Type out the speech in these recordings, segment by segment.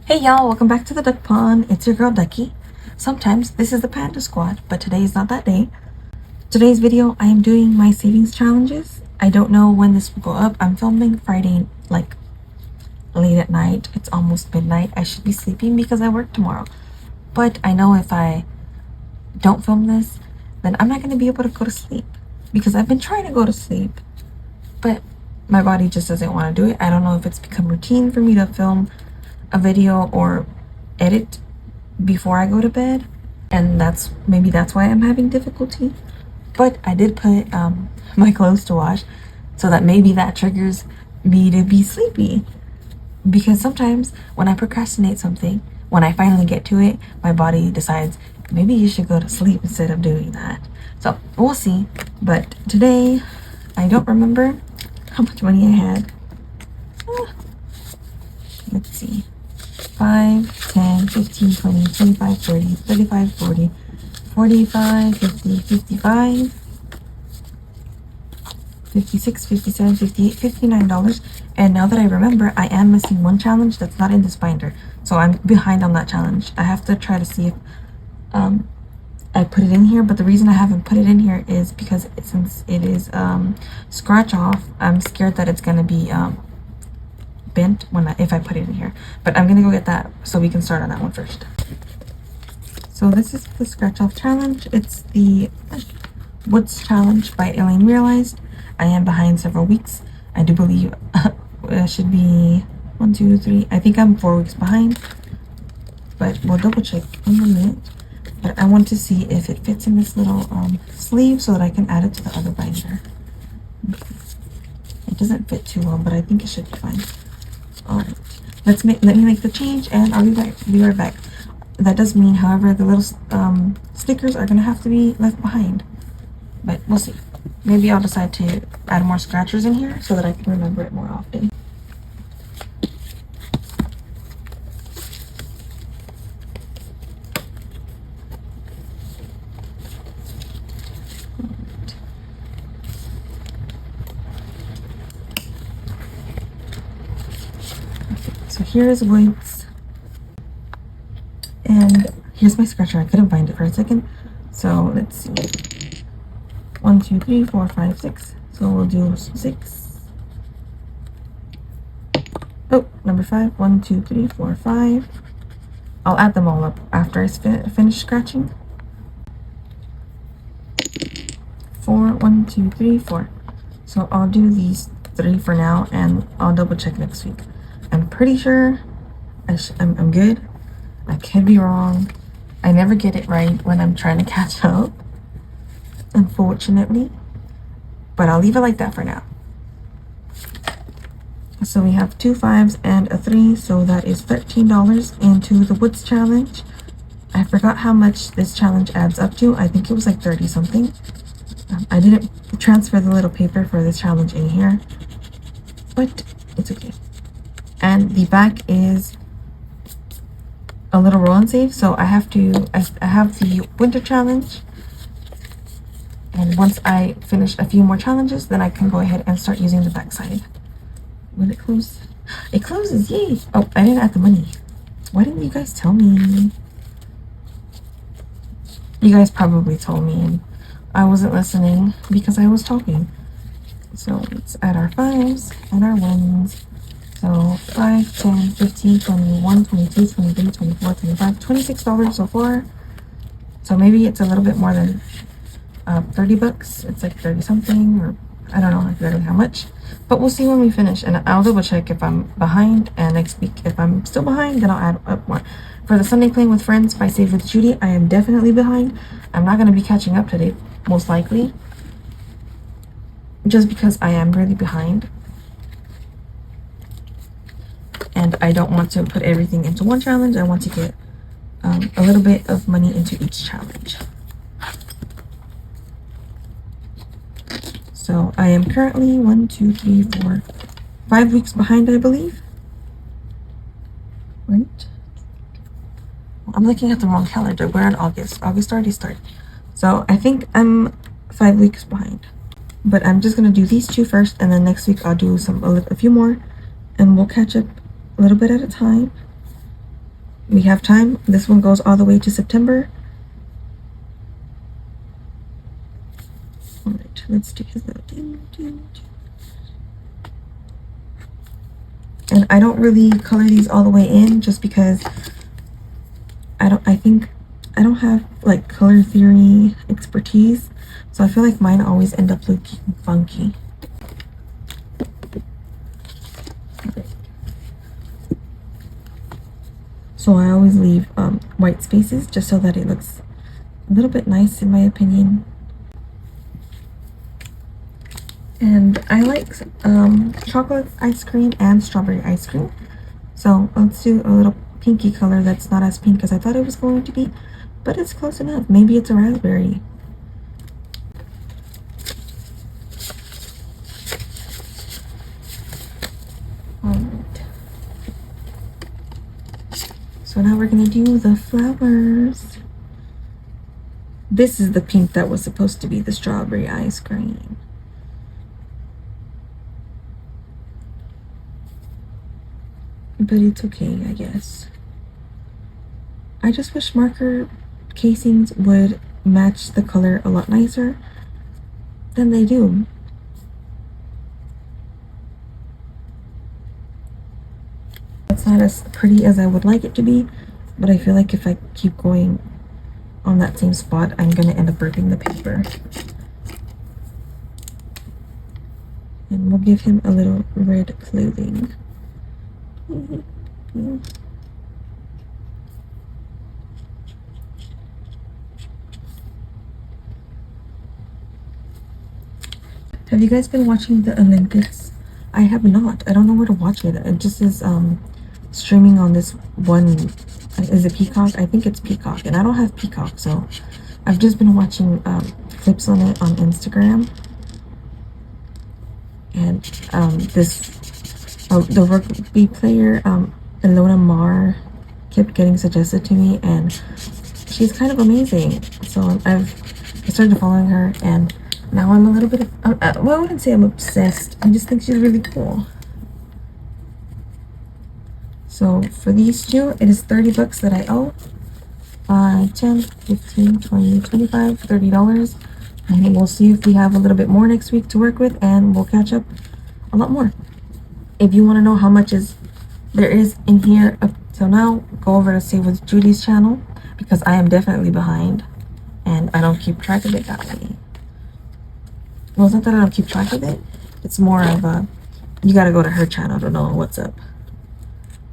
Hey y'all, welcome back to the duck pond. It's your girl Ducky. Sometimes this is the panda squad, but today is not that day. Today's video, I am doing my savings challenges. I don't know when this will go up. I'm filming Friday, like late at night. It's almost midnight. I should be sleeping because I work tomorrow. But I know if I don't film this, then I'm not going to be able to go to sleep because I've been trying to go to sleep, but my body just doesn't want to do it. I don't know if it's become routine for me to film a video or edit before I go to bed, and maybe that's why I'm having difficulty. But I did put my clothes to wash, so that maybe that triggers me to be sleepy, because sometimes when I procrastinate something, when I finally get to it, my body decides maybe you should go to sleep instead of doing that. So we'll see. But today I don't remember how much money I had. Let's see. 5, 10, 15, 20, 25, 30, 35, 40, 45, 50, 55, 56, 57, 58, $59. And now that I remember, I am missing one challenge that's not in this binder. So I'm behind on that challenge. I have to try to see if I put it in here. But the reason I haven't put it in here is because since it is scratch off, I'm scared that it's going to be bent if I put it in here. But I'm gonna go get that so we can start on that one first. So this is the scratch off challenge. It's the Woods challenge by Elaine Realized. I am behind several weeks. I do believe it should be 1, 2, 3. I think I'm 4 weeks behind, but we'll double check in a minute. But I want to see if it fits in this little sleeve so that I can add it to the other binder. It doesn't fit too well, but I think it should be fine. Alright, let me make the change and I'll be right back. That does mean, however, the little stickers are going to have to be left behind. But we'll see. Maybe I'll decide to add more scratchers in here so that I can remember it more often. So here's Woods, and here's my scratcher. I couldn't find it for a second, so let's see. 1, 2, 3, 4, 5, 6. So we'll do 6. Oh, number 5. 1, 2, 3, 4, 5. I'll add them all up after I finish scratching. 4, 1, 2, 3, 4. So I'll do these 3 for now, and I'll double check next week. I'm pretty sure I'm good. I could be wrong. I never get it right when I'm trying to catch up, unfortunately. But I'll leave it like that for now. So we have 2 5s and a 3, so that is $13 into the Woods challenge. I forgot how much this challenge adds up to. I think it was like 30 something. I didn't transfer the little paper for this challenge in here, but it's okay. And the back is a little roll and save, so I have the winter challenge, and once I finish a few more challenges, then I can go ahead and start using the back side. Will it close? It closes, yay! Oh, I didn't add the money. Why didn't you guys tell me? You guys probably told me and I wasn't listening because I was talking. So let's add our 5s and our 1s. So 5, 10, 15, 21, 22, 23, 24, 25, $26 so far. So maybe it's a little bit more than 30 bucks. It's like 30 something, or I don't know exactly how much. But we'll see when we finish, and I'll double check if I'm behind. And next week, if I'm still behind, then I'll add up more. For the Sunday Playing with Friends by Save with Judy, I am definitely behind. I'm not going to be catching up today, most likely, just because I am really behind. And I don't want to put everything into one challenge. I want to get a little bit of money into each challenge. So I am currently 1, 2, 3, 4, 5 weeks behind, I believe. Right? I'm looking at the wrong calendar. We're in August. August already started. So I think I'm 5 weeks behind. But I'm just going to do these 2 first, and then next week I'll do a few more, and we'll catch up a little bit at a time. we have time. This one goes all the way to September. All right, let's do his little ding. And I don't really color these all the way in just because I don't have like color theory expertise, so I feel like mine always end up looking funky. So I always leave white spaces just so that it looks a little bit nice in my opinion. And I like chocolate ice cream and strawberry ice cream. So let's do a little pinky color that's not as pink as I thought it was going to be, but it's close enough. Maybe it's a raspberry. Alright. So now we're gonna do the flowers. This is the pink that was supposed to be the strawberry ice cream. But it's okay, I guess. I just wish marker casings would match the color a lot nicer than they do. It's not as pretty as I would like it to be, but I feel like if I keep going on that same spot, I'm gonna end up ripping the paper. And we'll give him a little red clothing. Have you guys been watching the Olympics? I have not. I don't know where to watch it. It just is streaming on this one. Is it Peacock? I think it's Peacock, and I don't have Peacock, so I've just been watching clips on it on Instagram. And the rugby player Ilona Mar kept getting suggested to me, and she's kind of amazing. So I started following her, and now I'm a little bit well, I wouldn't say I'm obsessed. I just think she's really cool. So for these two, it is $30 that I owe. 10, 15, 20, 25, $30. And we'll see if we have a little bit more next week to work with, and we'll catch up a lot more. If you want to know how much there is in here up till now, go over to Save with Judy's channel, because I am definitely behind and I don't keep track of it that way. Well, it's not that I don't keep track of it, it's more of you gotta go to her channel to know what's up.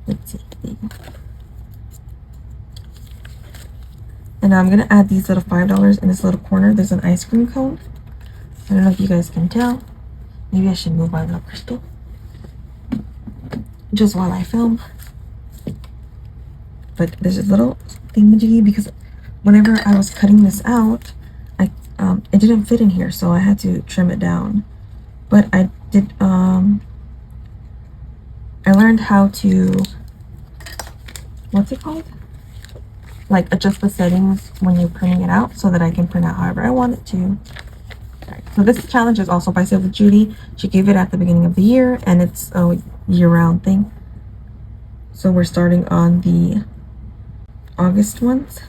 Let's see. And now I'm gonna add these little $5 in this little corner. There's an ice cream cone. I don't know if you guys can tell. Maybe I should move my little crystal just while I film. But there's a little thingamajiggy, because whenever I was cutting this out, it didn't fit in here, so I had to trim it down. But I did I learned how to, what's it called, like adjust the settings when you're printing it out, so that I can print out however I want it to. Right. So this challenge is also by Save with Judy. She gave it at the beginning of the year, and it's a year-round thing. So we're starting on the August ones,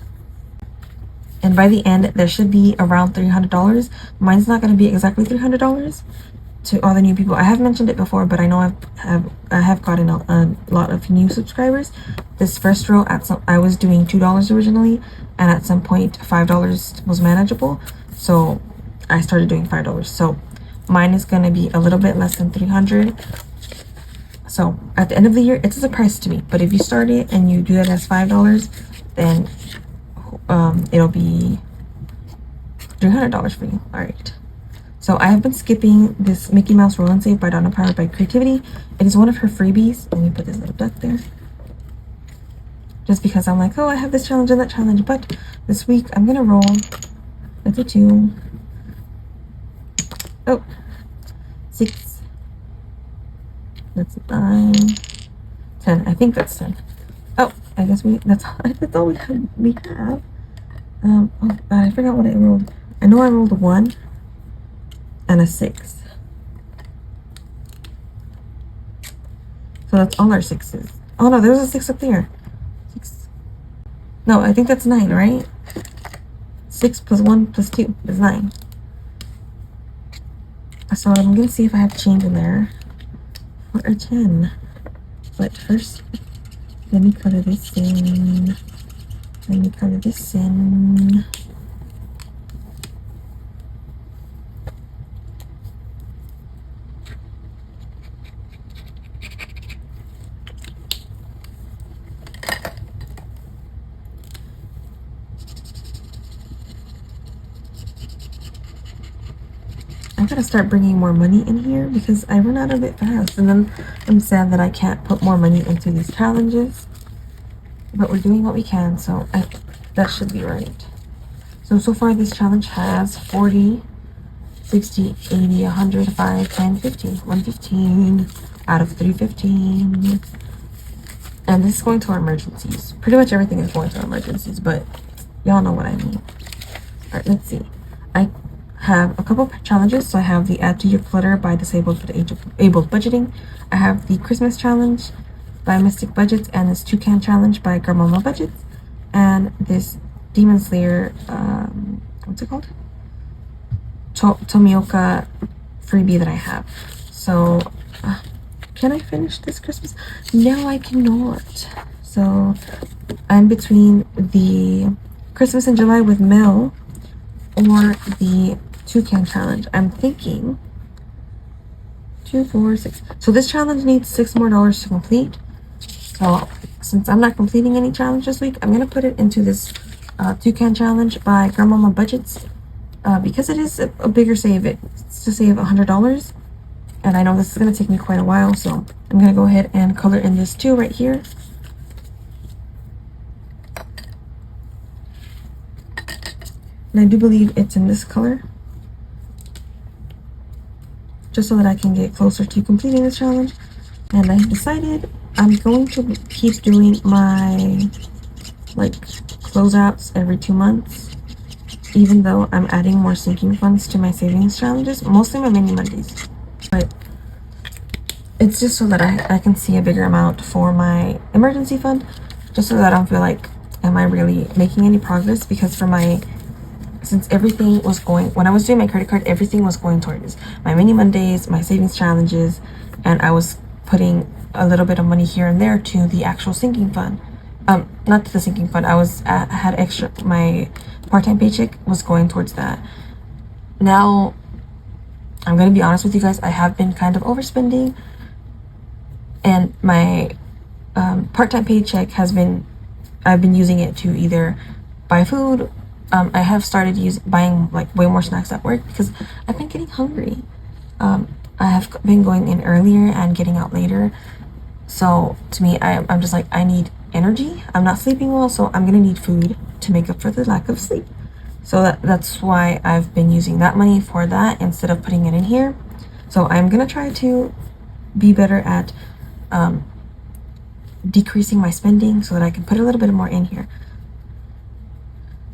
and by the end there should be around $300. Mine's not going to be exactly $300 to all the new people. I have mentioned it before, but I know I have gotten a lot of new subscribers. This first row, I was doing $2 originally, and at some point $5 was manageable, so I started doing $5. So mine is going to be a little bit less than 300. So at the end of the year, it's a surprise to me, but if you start it and you do it as $5, then it'll be $300 for you. All right. So I have been skipping this Mickey Mouse Roll and Save by Donna Powered by Creativity. It is one of her freebies. Let me put this little duck there. Just because I'm like, oh, I have this challenge and that challenge. But this week I'm going to roll. That's a 2. Oh, 6. That's 9. 10. I think that's 10. Oh, I guess that's all we have. Oh, I forgot what I rolled. I know I rolled a 1. And a 6. So that's all our 6s. Oh no, there's a 6 up there. 6. No, I think that's 9, right? 6 plus 1 plus 2 is 9. So I'm gonna see if I have change in there for a 10. But first, let me color this in. Let me color this in. I gotta start bringing more money in here because I run out of it fast, and then I'm sad that I can't put more money into these challenges, but we're doing what we can, so that should be right. So far this challenge has 40, 60, 80, 100, 5, 10, 15, 115 out of 315. And this is going to our emergencies. Pretty much everything is going to our emergencies, but y'all know what I mean. Alright, let's see. I have a couple challenges. So I have the Add to Your Clutter by Disabled for the Abled Budgeting. I have the Christmas Challenge by Mystic Budgets, and this Toucan Challenge by Grandmama Budgets, and this Demon Slayer, what's it called? Tomioka freebie that I have. So, can I finish this Christmas? No, I cannot. So, I'm between the Christmas in July with Mel or the Toucan Challenge. I'm thinking 2, 4, 6. So this challenge needs $6 more to complete. So since I'm not completing any challenge this week, I'm gonna put it into this Toucan Challenge by Grandmama Budgets because it is a bigger save. It's to save $100, and I know this is gonna take me quite a while, so I'm gonna go ahead and color in this too right here. And I do believe it's in this color, just so that I can get closer to completing this challenge. And I decided I'm going to keep doing my closeouts every 2 months, even though I'm adding more sinking funds to my savings challenges, mostly my mini Mondays. But it's just so that I can see a bigger amount for my emergency fund, just so that I don't feel like, am I really making any progress? Because since everything was going, when I was doing my credit card, everything was going towards my mini Mondays, my savings challenges, and I was putting a little bit of money here and there to the actual sinking fund. Not to the sinking fund. I had extra. My part-time paycheck was going towards that. Now, I'm gonna be honest with you guys. I have been kind of overspending, and my part-time paycheck I've been using it to either buy food. I have started buying way more snacks at work because I've been getting hungry. I have been going in earlier and getting out later. So to me, I'm just like, I need energy. I'm not sleeping well, so I'm gonna need food to make up for the lack of sleep. So that's why I've been using that money for that instead of putting it in here. So I'm gonna try to be better at decreasing my spending so that I can put a little bit more in here.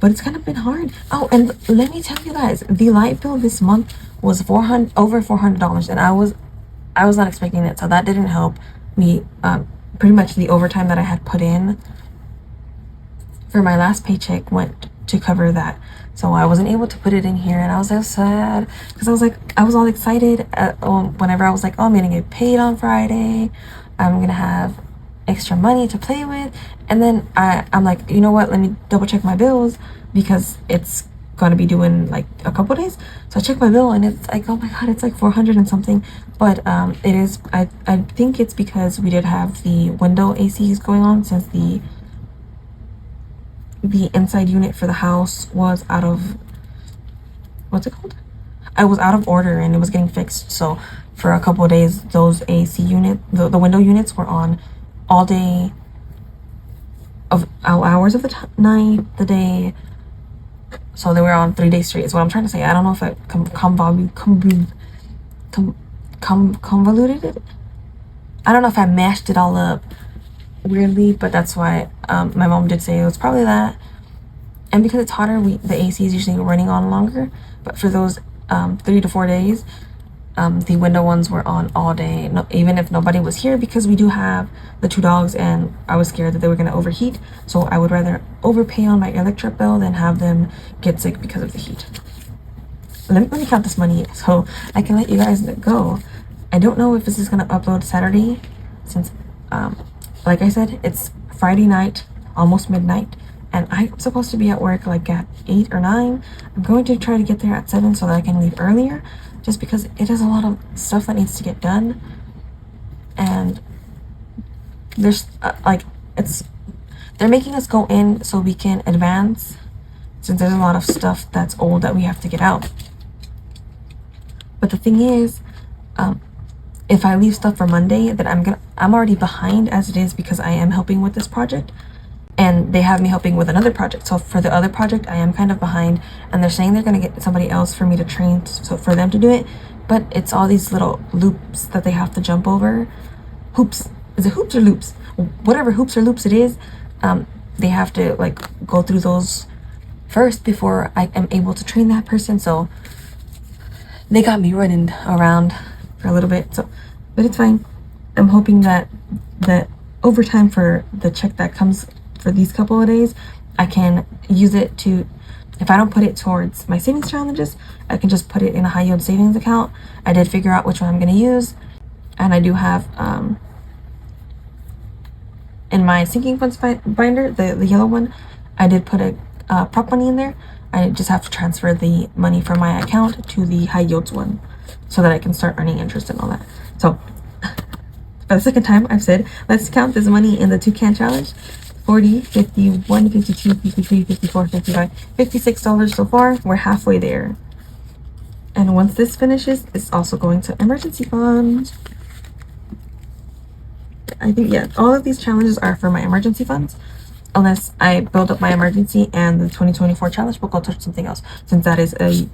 But it's kind of been hard. Oh, and let me tell you guys, the light bill this month was over $400, and I was not expecting it, so that didn't help me. Pretty much the overtime that I had put in for my last paycheck went to cover that, so I wasn't able to put it in here, and I was so sad because I was all excited whenever I was like, oh, I'm gonna get paid on Friday, I'm gonna have extra money to play with, and then I'm like, you know what, let me double check my bills because it's gonna be due in like a couple days. So I check my bill and it's like, oh my god, it's like 400 and something. But it is, I think it's because we did have the window ACs going on, since the inside unit for the house was out of, what's it called? I was out of order and it was getting fixed. So for a couple of days, those AC the window units were on all day, of hours of the night, the day. So they were on 3 days straight is what I'm trying to say. I don't know if I convoluted it. I don't know if I mashed it all up weirdly, but that's why my mom did say it was probably that. And because it's hotter, the AC is usually running on longer. But for those 3 to 4 days, The window ones were on all day, no, even if nobody was here, because we do have the 2 dogs and I was scared that they were going to overheat. So I would rather overpay on my electric bill than have them get sick because of the heat. Let me count this money so I can let you guys go. I don't know if this is going to upload Saturday since, like I said, it's Friday night, almost midnight. And I'm supposed to be at work like at 8 or 9. I'm going to try to get there at 7 so that I can leave earlier, just because it is a lot of stuff that needs to get done. And there's they're making us go in so we can advance, since there's a lot of stuff that's old that we have to get out. But the thing is, if I leave stuff for Monday, then I'm already behind as it is, because I am helping with this project. And they have me helping with another project. So for the other project, I am kind of behind. And they're saying they're going to get somebody else for me to train, so for them to do it. But it's all these little loops that they have to jump over. Hoops. Is it hoops or loops? Whatever hoops or loops it is. They have to like go through those first before I am able to train that person. So they got me running around for a little bit. So, but it's fine. I'm hoping that the overtime for the check that comes for these couple of days, I can use it to, if I don't put it towards my savings challenges, I can just put it in a high yield savings account. I did figure out which one I'm going to use, and I do have in my sinking funds binder, the yellow one, I did put a prop money in there. I just have to transfer the money from my account to the high yields one so that I can start earning interest and all that. So for the second time, I've said, let's count this money in the Toucan challenge. 40, 51, 52, 53, 54, 55, $56 so far. We're halfway there. And once this finishes, it's also going to emergency fund. I think, yeah, all of these challenges are for my emergency funds. Unless I build up my emergency and the 2024 challenge will go to something else, since that is a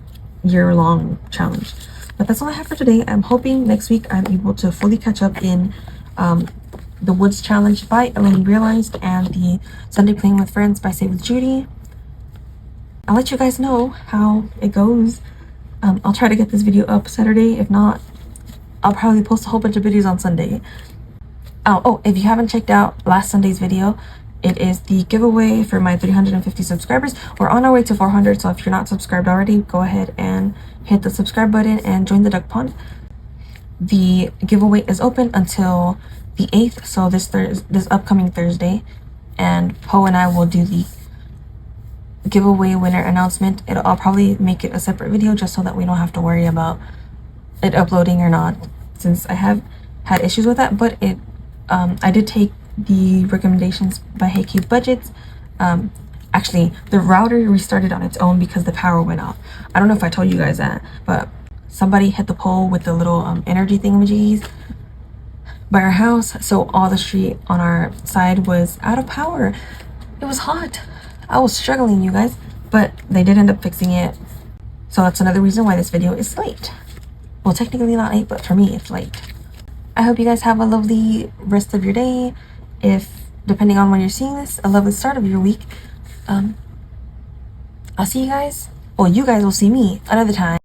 year-long challenge. But that's all I have for today. I'm hoping next week I'm able to fully catch up in the Woods Challenge by Elaine Realized and the Sunday Playing with Friends by Save with Judy. I'll let you guys know how it goes. I'll try to get this video up Saturday. If not, I'll probably post a whole bunch of videos on Sunday. Oh, if you haven't checked out last Sunday's video, it is the giveaway for my 350 subscribers. We're on our way to 400, so if you're not subscribed already, go ahead and hit the subscribe button and join the duck pond. The giveaway is open until the 8th, so this upcoming Thursday, and Poe and I will do the giveaway winner announcement. I'll probably make it a separate video just so that we don't have to worry about it uploading or not, since I have had issues with that. But I did take the recommendations by Budgets. Actually, the router restarted on its own because the power went off. I don't know if I told you guys that, but somebody hit the pole with the little energy thingamajiggies by our house, so all the street on our side was out of power. It was hot. I was struggling, you guys, but they did end up fixing it. So that's another reason why this video is late. Well, technically not late, but for me it's late. I hope you guys have a lovely rest of your day. If, depending on when you're seeing this, a lovely start of your week. I'll see you guys. Well, you guys will see me another time.